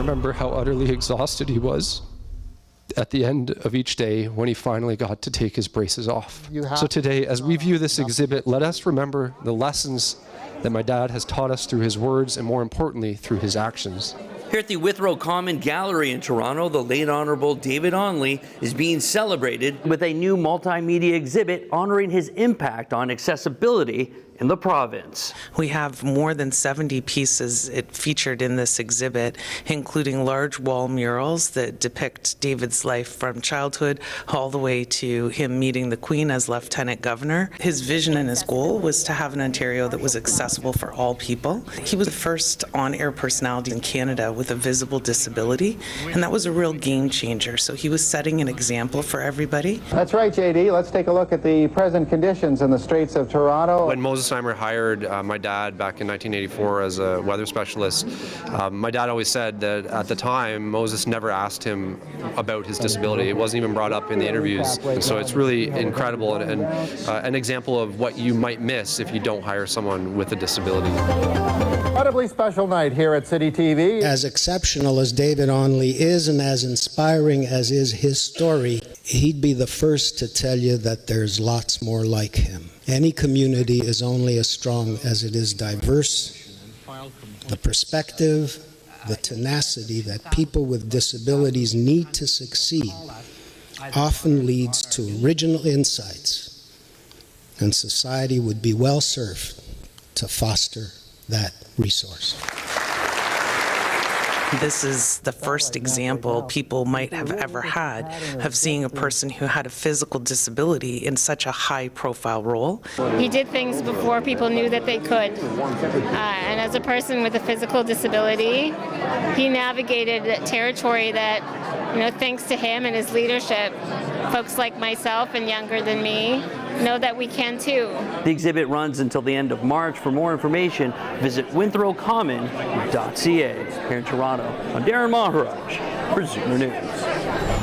remember how utterly exhausted he was at the end of each day when he finally got to take his braces off. So today, as we view this exhibit, let us remember the lessons that my dad has taught us through his words and, more importantly, through his actions. Here at the Withrow Common Gallery in Toronto, the late Honourable David Onley is being celebrated with a new multimedia exhibit honoring his impact on accessibility in the province. We have more than 70 pieces featured in this exhibit, including large wall murals that depict David's life from childhood all the way to him meeting the Queen as Lieutenant Governor. His vision and his goal was to have an Ontario that was accessible for all people. He was the first on-air personality in Canada with a visible disability, and that was a real game changer. So he was setting an example for everybody. That's right, JD. Let's take a look at the present conditions in the streets of Toronto. When Moses Heimer hired my dad back in 1984 as a weather specialist, my dad always said that at the time Moses never asked him about his disability. It wasn't even brought up in the interviews. So it's really incredible and an example of what you might miss if you don't hire someone with a disability. Incredibly special night here at City TV. As exceptional as David Onley is and as inspiring as is his story, he'd be the first to tell you that there's lots more like him. Any community is only as strong as it is diverse. The perspective, the tenacity that people with disabilities need to succeed often leads to original insights, and society would be well served to foster that resource. This is the first example people might have ever had of seeing a person who had a physical disability in such a high-profile role. He did things before people knew that they could. And as a person with a physical disability, he navigated territory that, thanks to him and his leadership, folks like myself and younger than me know that we can too. The exhibit runs until the end of March. For more information, visit winthrowcommon.ca. Here in Toronto, I'm Darrin Maharaj for ZoomerNews.